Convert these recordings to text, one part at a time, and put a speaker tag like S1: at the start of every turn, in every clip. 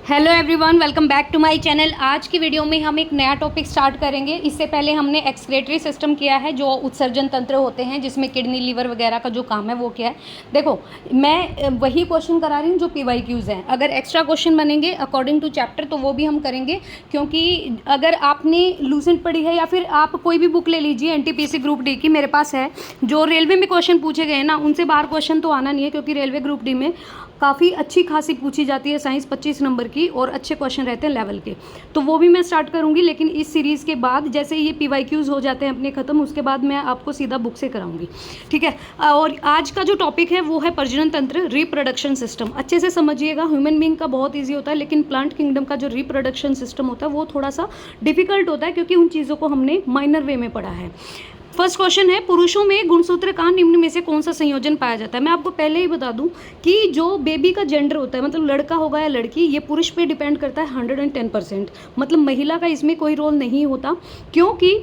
S1: Hello everyone, welcome back to my channel. आज की video में हम एक नया टॉपिक स्टार्ट करेंगे। इससे पहले हमने एक्सक्रेटरी सिस्टम किया है, जो उत्सर्जन तंत्र होते हैं, जिसमें किडनी लीवर वगैरह का जो काम है वो किया है। देखो, मैं वही क्वेश्चन करा रही हूँ जो PYQs हैं। अगर एक्स्ट्रा क्वेश्चन बनेंगे अकॉर्डिंग टू चैप्टर तो वो भी हम करेंगे, क्योंकि अगर आपने लूसेंट पढ़ी है या फिर आप कोई भी बुक ले लीजिए NTPC ग्रुप डी की, मेरे पास है, जो रेलवे में क्वेश्चन पूछे गए ना उनसे बाहर क्वेश्चन तो आना नहीं है, क्योंकि रेलवे ग्रुप डी में काफ़ी अच्छी खासी पूछी जाती है साइंस 25 नंबर की, और अच्छे क्वेश्चन रहते हैं लेवल के। तो वो भी मैं स्टार्ट करूँगी, लेकिन इस सीरीज़ के बाद जैसे ये PYQs हो जाते हैं अपने ख़त्म, उसके बाद मैं आपको सीधा बुक से कराऊंगी, ठीक है। और आज का जो टॉपिक है वो है प्रजनन तंत्र, रिप्रोडक्शन सिस्टम। अच्छे से समझिएगा। ह्यूमन बींग का बहुत ईजी होता है, लेकिन प्लांट किंगडम का जो रिप्रोडक्शन सिस्टम होता है वो थोड़ा सा डिफिकल्ट होता है, क्योंकि उन चीज़ों को हमने माइनर वे में पढ़ा है। फर्स्ट क्वेश्चन है, पुरुषों में गुणसूत्र का निम्न में से कौन सा संयोजन पाया जाता है। मैं आपको पहले ही बता दूं कि जो बेबी का जेंडर होता है, मतलब लड़का होगा या लड़की, ये पुरुष पे डिपेंड करता है 110%। मतलब महिला का इसमें कोई रोल नहीं होता, क्योंकि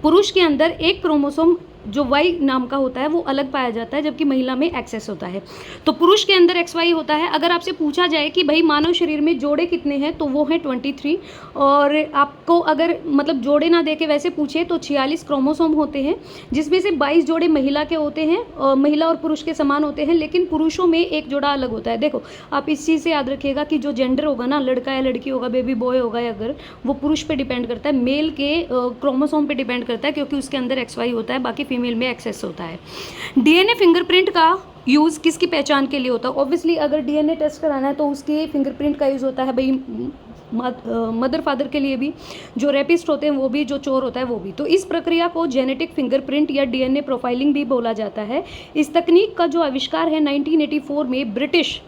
S1: पुरुष के अंदर एक क्रोमोसोम जो Y नाम का होता है वो अलग पाया जाता है, जबकि महिला में XS होता है। तो पुरुष के अंदर XY होता है। अगर आपसे पूछा जाए कि भाई मानव शरीर में जोड़े कितने हैं, तो वो हैं 23। और आपको अगर मतलब जोड़े ना दे के वैसे पूछे तो 46 क्रोमोसोम होते हैं, जिसमें से 22 जोड़े महिला के होते हैं, और महिला और पुरुष के समान होते हैं, लेकिन पुरुषों में एक जोड़ा अलग होता है। देखो, आप इस चीज़ से याद रखिएगा कि जो जेंडर होगा ना, लड़का या लड़की होगा, बेबी बॉय होगा या गर्ल, वो पुरुष पे डिपेंड करता है, मेल के क्रोमोसोम पे डिपेंड करता है, क्योंकि उसके अंदर XY होता है, बाकी फीमेल में XS होता है। DNA फिंगरप्रिंट का यूज़ किसकी पहचान के लिए होता है। ऑब्वियसली अगर DNA टेस्ट कराना है तो उसके फिंगरप्रिंट का यूज़ होता है भाई, मदर फादर के लिए भी, जो रेपिस्ट होते हैं वो भी, जो चोर होता है वो भी। तो इस प्रक्रिया को जेनेटिक फिंगरप्रिंट या DNA प्रोफाइलिंग भी बोला जाता है। इस तकनीक का जो आविष्कार है 1984 में ब्रिटिश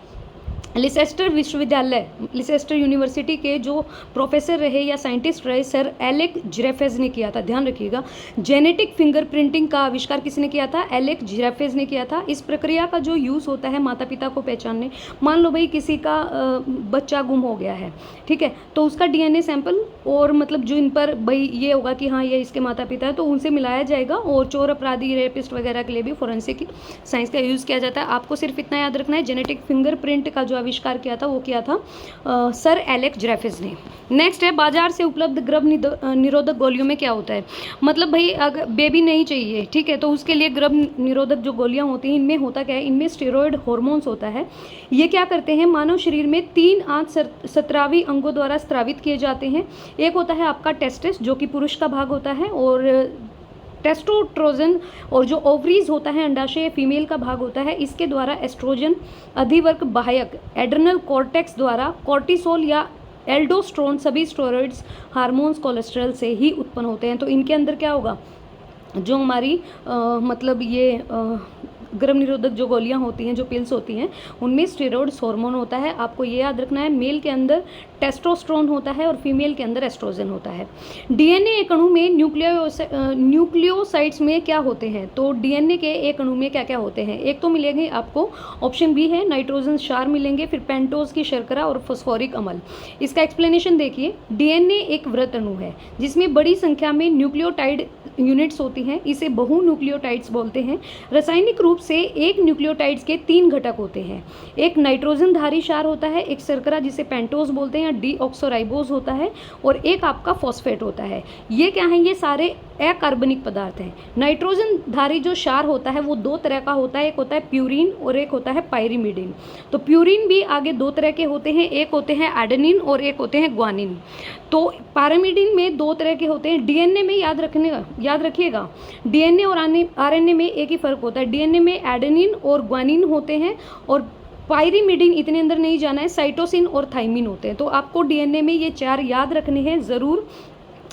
S1: लिसेस्टर विश्वविद्यालय, लिसेस्टर यूनिवर्सिटी के जो प्रोफेसर रहे या साइंटिस्ट रहे, सर एलेक जिरेफेज ने किया था। ध्यान रखिएगा, जेनेटिक फिंगरप्रिंटिंग का आविष्कार किसने किया था? एलेक जिरेफेज ने किया था। इस प्रक्रिया का जो यूज़ होता है माता पिता को पहचानने, मान लो भाई किसी का बच्चा गुम हो गया है, ठीक है, तो उसका DNA सैंपल, और मतलब जो इन पर भाई ये होगा कि हाँ ये इसके माता पिता है, तो उनसे मिलाया जाएगा। और चोर अपराधी, रेपिस्ट वगैरह के लिए भी फोरेंसिक साइंस का यूज़ किया जाता है। आपको सिर्फ इतना याद रखना है, जेनेटिक फिंगरप्रिंट का जो आविष्कार किया था वो किया था सर एलेक जिरेफेज ने। नेक्स्ट है, बाजार से उपलब्ध गर्भ निरोधक गोलियों में क्या होता है। मतलब भाई अगर बेबी नहीं चाहिए, ठीक है, तो उसके लिए गर्भ निरोधक जो गोलियां होती हैं, इनमें होता क्या है, इनमें स्टेरॉयड हॉर्मोन्स होता है। ये क्या करते हैं, मानव शरीर में 3 आंत स्रावी अंगों द्वारा स्रावित किए जाते हैं। एक होता है आपका टेस्टिस, जो कि पुरुष का भाग होता है, और टेस्टोस्टेरोन, और जो ओवरीज होता है, अंडाशय, फीमेल का भाग होता है, इसके द्वारा एस्ट्रोजन, अधिवर्ग बाह्यक एड्रेनल कॉर्टेक्स द्वारा कॉर्टिसोल या एल्डोस्ट्रोन, सभी स्टेरॉइड्स, हार्मोन्स, कोलेस्ट्रॉल से ही उत्पन्न होते हैं। तो इनके अंदर क्या होगा, जो हमारी मतलब ये गर्भ निरोधक जो गोलियां होती हैं, जो पिल्स होती हैं, उनमें स्टेरॉइड्स हार्मोन होता है। आपको ये याद रखना है, मेल के अंदर टेस्टोस्टेरोन होता है और फीमेल के अंदर एस्ट्रोजन होता है। DNA एक अणु में न्यूक्लियोसाइड्स में क्या होते हैं। तो DNA के एक अणु में क्या क्या होते हैं, एक तो मिलेंगे आपको, ऑप्शन बी है, नाइट्रोजन क्षार मिलेंगे, फिर पेंटोज की शर्करा और फॉस्फोरिक अम्ल। इसका एक्सप्लेनेशन देखिए, DNA एक वृत्त अणु है जिसमें बड़ी संख्या में न्यूक्लियोटाइड यूनिट्स होती हैं, इसे बहु न्यूक्लियोटाइड्स बोलते हैं। रासायनिक रूप से एक न्यूक्लियोटाइड्स के 3 घटक होते हैं, एक नाइट्रोजनधारी क्षार होता है, एक शर्करा जिसे पेंटोज बोलते हैं या डीऑक्सोराइबोज होता है, और एक आपका फॉस्फेट होता है। ये क्या है, ये सारे अकार्बनिक पदार्थ हैं। नाइट्रोजन धारी जो क्षार होता है वो 2 तरह का होता है, एक होता है प्यूरिन और एक होता है पायरिमिडिन। तो प्यूरिन भी आगे 2 तरह के होते हैं, एक होते हैं एडेनिन और एक होते हैं ग्वानिन। तो पायरिमिडिन में 2 तरह के होते हैं। DNA में याद रखिएगा, DNA और RNA में एक ही फर्क होता है, DNA में एडेनिन और ग्वानिन होते हैं, और पायरिमिडिन इतने अंदर नहीं जाना है, साइटोसिन और थाइमिन होते हैं। तो आपको DNA में ये 4 याद रखने हैं ज़रूर।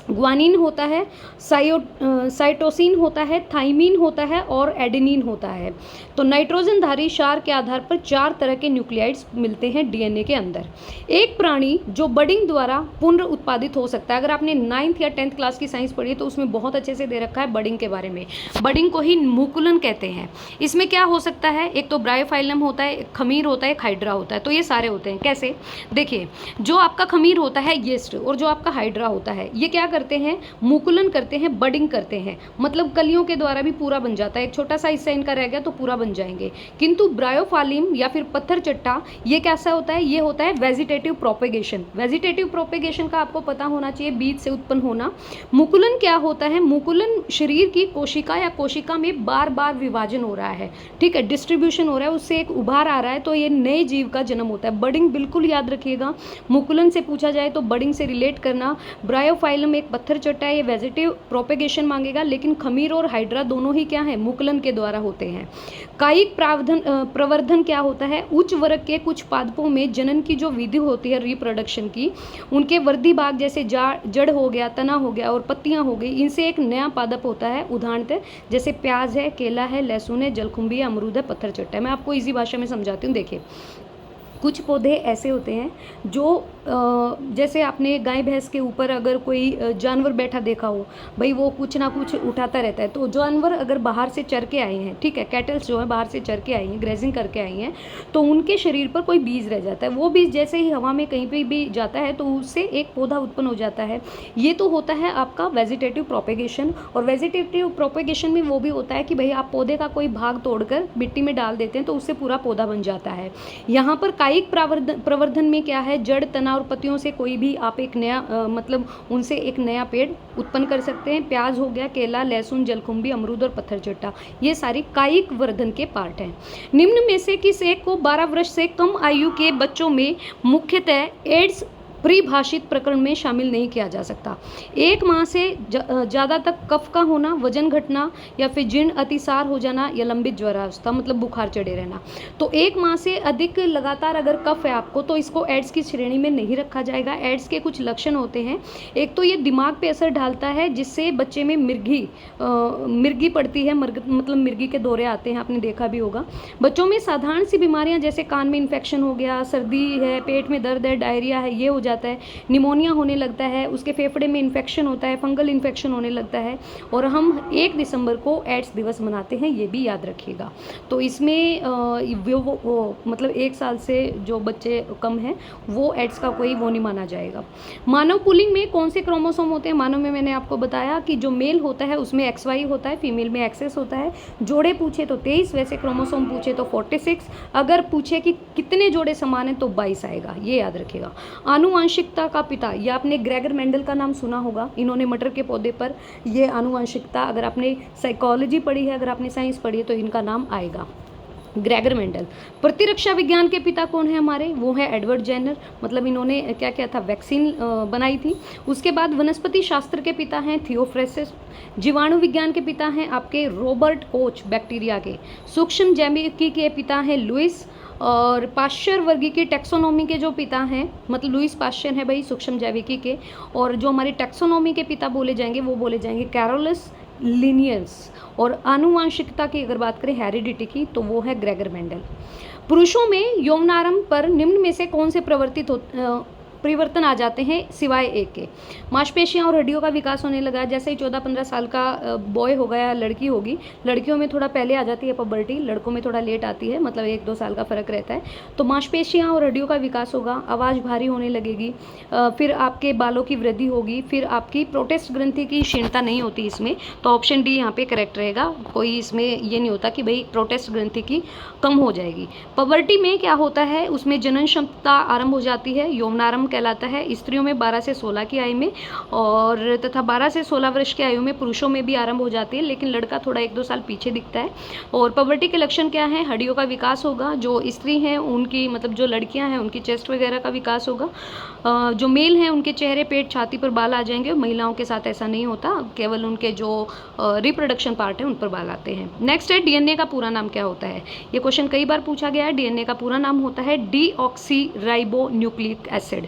S1: ग्वानिन होता है, साइटोसिन होता है, थाइमिन होता है और एडेनिन होता है। तो नाइट्रोजनधारी क्षार के आधार पर 4 तरह के न्यूक्लियाइड्स मिलते हैं DNA के अंदर। एक प्राणी जो बडिंग द्वारा पुनर्उत्पादित हो सकता है। अगर आपने 9th या 10th क्लास की साइंस पढ़ी है तो उसमें बहुत अच्छे से दे रखा है बडिंग के बारे में। बडिंग को ही मुकुलन कहते हैं। इसमें क्या हो सकता है, एक तो ब्रायोफाइलम होता है, एक खमीर होता है, एक हाइड्रा होता है। तो ये सारे होते हैं। कैसे, देखिए, जो आपका खमीर होता है यीस्ट, और जो आपका हाइड्रा होता है, ये क्या करते हैं, मुकुलन करते हैं, बडिंग करते हैं, मतलब कलियों के द्वारा भी पूरा बन जाता है। एक छोटा सा हिस्सा इनका रह गया तो पूरा बन जाएंगे। किंतु ब्रायोफाइलम या फिर पत्थर चट्टा ये कैसा होता है, ये होता है वेजिटेटिव प्रोपेगेशन। वेजिटेटिव प्रोपेगेशन का आपको पता होना चाहिए, बीज से उत्पन्न होना। मुकुलन क्या होता है, मुकुलन शरीर की कोशिका या कोशिका में बार बार विभाजन हो रहा है, ठीक है, डिस्ट्रीब्यूशन हो रहा है, उससे एक उभार आ रहा है, तो ये नए जीव का जन्म होता है। बडिंग बिल्कुल याद रखिएगा, मुकुलन से पूछा जाए तो बडिंग से रिलेट करना। ब्रायोफाइलम एक पत्थर चट्टा है, ये वेजिटेटिव प्रोपेगेशन मांगेगा, लेकिन खमीर और हाइड्रा दोनों ही क्या है, मुकुलन के द्वारा होते हैं। कायिक प्रवर्धन क्या होता है, उच्च वर्ग के कुछ पादपों में जनन की जो विधि होती है रिप्रोडक्शन की, उनके वृद्धि भाग जैसे जड़ हो गया, तना हो गया और पत्तियां हो गई, इनसे एक नया पादप होता है। उदाहरणतः जैसे प्याज है, केला है, लहसुन है, जलकुंभी है, अमरूद है, पत्थर चट्टा है। मैं आपको इजी भाषा में समझाती हूँ। देखिए, कुछ पौधे ऐसे होते हैं जो जैसे आपने गाय भैंस के ऊपर अगर कोई जानवर बैठा देखा हो, भाई वो कुछ ना कुछ उठाता रहता है, तो जानवर अगर बाहर से चर के आए हैं, ठीक है, कैटल्स जो है बाहर से चर के आई हैं, ग्रेजिंग करके आई हैं, तो उनके शरीर पर कोई बीज रह जाता है। वो बीज जैसे ही हवा में कहीं पे भी जाता है तो उससे एक पौधा उत्पन्न हो जाता है। ये तो होता है आपका वेजिटेटिव प्रोपेगेशन। और वेजिटेटिव प्रोपेगेशन में वो भी होता है कि भाई आप पौधे का कोई भाग तोड़कर मिट्टी में डाल देते हैं तो उससे पूरा पौधा बन जाता है। यहाँ पर कायिक प्रवर्धन में क्या है, जड़, तना और पत्तियों से कोई भी आप एक नया मतलब उनसे एक नया पेड़ उत्पन्न कर सकते हैं। प्याज हो गया, केला, लहसुन, जलकुंभी, अमरूद और पत्थर चट्टा, ये सारी कायिक वर्धन के पार्ट हैं। निम्न में से किस एक को 12 वर्ष से कम आयु के बच्चों में मुख्यतः एड्स परिभाषित प्रकरण में शामिल नहीं किया जा सकता। 1 माह से ज़्यादा तक कफ का होना, वजन घटना या फिर जीर्ण अतिसार हो जाना या लंबित ज्वरावस्था, मतलब बुखार चढ़े रहना। तो 1 माह से अधिक लगातार अगर कफ है आपको तो इसको एड्स की श्रेणी में नहीं रखा जाएगा। एड्स के कुछ लक्षण होते हैं, एक तो ये दिमाग पे असर डालता है जिससे बच्चे में मिर्गी पड़ती है, मतलब मिर्गी के दौरे आते हैं, आपने देखा भी होगा। बच्चों में साधारण सी बीमारियां जैसे कान में इन्फेक्शन हो गया, सर्दी है, पेट में दर्द है, डायरिया है, ये हो जाता है, निमोनिया होने लगता है, उसके फेफड़े में इन्फेक्शन होता है, फंगल इन्फेक्शन होने लगता है। और हम 1 दिसंबर को एड्स दिवस मनाते हैं, ये भी याद रखिएगा। तो इसमें मतलब 1 साल से जो बच्चे कम हैं वो एड्स का कोई वो नहीं माना जाएगा। मानव पुलिंग में कौन से क्रोमोसोम होते हैं? मानव में मैंने आपको बताया कि जो मेल होता है उसमें XY होता है, फीमेल में XX होता है। जोड़े पूछे तो 23, वैसे क्रोमोसोम पूछे तो 46, अगर पूछे कि कितने जोड़े समान हैं तो 22 आएगा, ये याद रखिएगा। आनुवांशिकता का पिता, ये आपने ग्रेगर मेंडल का नाम सुना होगा, इन्होंने मटर के पौधे पर ये आनुवांशिकता, अगर आपने साइकोलॉजी पढ़ी है, अगर आपने साइंस पढ़ी है तो इनका नाम आएगा, ग्रेगर मेंडल। प्रतिरक्षा विज्ञान के पिता कौन है हमारे? वो है एडवर्ड जेनर, मतलब इन्होंने क्या क्या था, वैक्सीन बनाई थी। उसके बाद वनस्पति शास्त्र के पिता हैं थियोफ्रेसिस। जीवाणु विज्ञान के पिता हैं आपके रॉबर्ट कोच, बैक्टीरिया के। सूक्ष्म जैविकी के पिता हैं लुइस। और पाश्चर वर्गीकी टैक्सोनॉमी के जो पिता हैं, मतलब लुइस पाश्चर है भाई सूक्ष्म जैविकी के। और जो हमारी टैक्सोनॉमी के पिता बोले जाएंगे वो बोले जाएंगे कैरोलस लिनियस। और आनुवांशिकता की अगर बात करें हेरिडिटी की तो वो है ग्रेगर मेंडल। पुरुषों में यौनारंभ पर निम्न में से कौन से परिवर्तन आ जाते हैं सिवाय एक के? मांसपेशियां और हड्डियों का विकास होने लगा, जैसे ही 14-15 साल का बॉय होगा या लड़की होगी, लड़कियों में थोड़ा पहले आ जाती है पबर्टी, लड़कों में थोड़ा लेट आती है, मतलब 1-2 साल का फर्क रहता है। तो मांसपेशियां और हड्डियों का विकास होगा, आवाज़ भारी होने लगेगी, फिर आपके बालों की वृद्धि होगी, फिर आपकी प्रोटेस्ट ग्रंथि की क्षीणता नहीं होती इसमें, तो ऑप्शन डी यहाँ पे करेक्ट रहेगा। कोई इसमें ये नहीं होता कि भाई प्रोटेस्ट ग्रंथि की कम हो जाएगी। पबर्टी में क्या होता है, उसमें जनन क्षमता आरंभ हो जाती है, यौनारंभ कहलाता है। स्त्रियों में 12 से 16 की आयु में, और तथा 12 से 16 वर्ष की आयु में पुरुषों में भी आरंभ हो जाती है, लेकिन लड़का थोड़ा 1-2 साल पीछे दिखता है। और पबर्टी के लक्षण क्या है? हड्डियों का विकास होगा, जो स्त्री हैं उनकी, मतलब जो लड़कियां हैं उनकी चेस्ट वगैरह का विकास होगा। जो मेल हैं उनके चेहरे, पेट, छाती पर बाल आ जाएंगे। महिलाओं के साथ ऐसा नहीं होता, केवल उनके जो रिप्रोडक्शन पार्ट है उन पर बाल आते हैं। नेक्स्ट है डीएनए का पूरा नाम क्या होता है? ये क्वेश्चन कई बार पूछा गया है। डीएनए का पूरा नाम होता है डीऑक्सीराइबोन्यूक्लिक एसिड।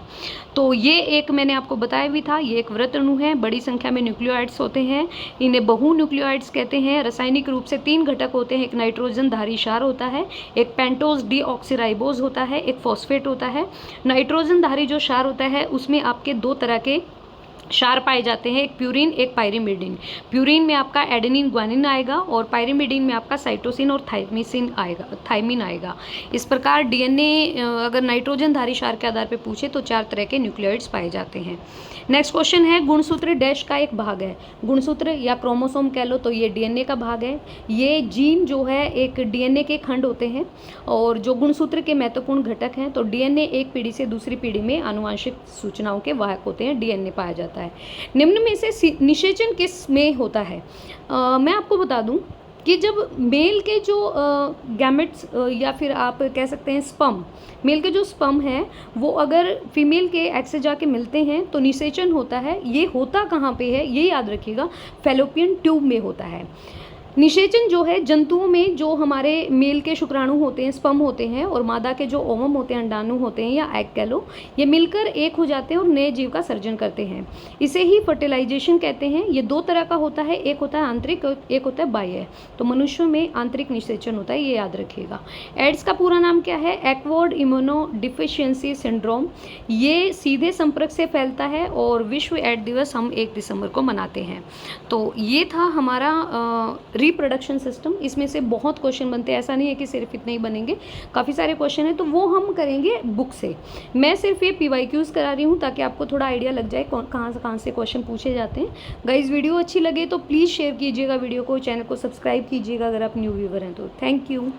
S1: तो ये एक मैंने आपको बताया भी था, ये एक वृत्त अणु है, बड़ी संख्या में न्यूक्लियोइड्स होते हैं, इन्हें बहुन्यूक्लियोइड्स कहते हैं। रासायनिक रूप से 3 घटक होते हैं, एक नाइट्रोजन धारी क्षार होता है, एक पेंटोज डीऑक्सीराइबोज होता है, एक फॉस्फेट होता है। नाइट्रोजन धारी जो क्षार होता है उसमें आपके 2 तरह के क्षार पाए जाते हैं, एक प्यूरिन एक पायरिमिडीन। प्यूरिन में आपका एडेनिन ग्वानिन आएगा और पायरिमिडीन में आपका साइटोसिन और थायमिन आएगा। इस प्रकार डीएनए अगर नाइट्रोजनधारी क्षार के आधार पर पूछे तो 4 तरह के न्यूक्लियोइड्स पाए जाते हैं। नेक्स्ट क्वेश्चन है, गुणसूत्र डैश का एक भाग है। गुणसूत्र या क्रोमोसोम कह लो तो ये डीएनए का भाग है। ये जीन जो है एक डीएनए के खंड होते हैं और जो गुणसूत्र के महत्वपूर्ण घटक हैं। तो डीएनए एक पीढ़ी से दूसरी पीढ़ी में आनुवंशिक सूचनाओं के वाहक होते हैं, डीएनए पाया जाता है। निम्न में से निषेचन किस में होता है? मैं आपको बता दूं कि जब मेल के जो गैमेट्स या फिर आप कह सकते हैं स्पर्म, मेल के जो स्पर्म हैं वो अगर फीमेल के एग से जाके मिलते हैं तो निषेचन होता है। ये होता कहाँ पे है ये याद रखिएगा, फैलोपियन ट्यूब में होता है। निषेचन जो है जंतुओं में जो हमारे मेल के शुक्राणु होते हैं, स्पर्म होते हैं, और मादा के जो ओवम होते हैं, अंडाणु होते हैं या एग कह लो, ये मिलकर एक हो जाते हैं और नए जीव का सर्जन करते हैं। इसे ही फर्टिलाइजेशन कहते हैं। ये 2 तरह का होता है, एक होता है आंतरिक और एक होता है बाह्य। तो मनुष्यों में आंतरिक निषेचन होता है, ये याद रखिएगा। एड्स का पूरा नाम क्या है? Acquired immuno deficiency syndrome. ये सीधे संपर्क से फैलता है और विश्व एड्स दिवस हम 1 दिसंबर को मनाते हैं। तो ये था हमारा रिप्रोडक्शन सिस्टम। इसमें से बहुत क्वेश्चन बनते हैं, ऐसा नहीं है कि सिर्फ इतने ही बनेंगे, काफ़ी सारे क्वेश्चन हैं, तो वो हम करेंगे बुक से। मैं सिर्फ ये PYQs करा रही हूँ ताकि आपको थोड़ा आइडिया लग जाए कहाँ से क्वेश्चन पूछे जाते हैं। गाइस वीडियो अच्छी लगे तो प्लीज़ शेयर कीजिएगा वीडियो को, चैनल को सब्सक्राइब कीजिएगा अगर आप न्यू व्यूवर हैं तो। Thank you.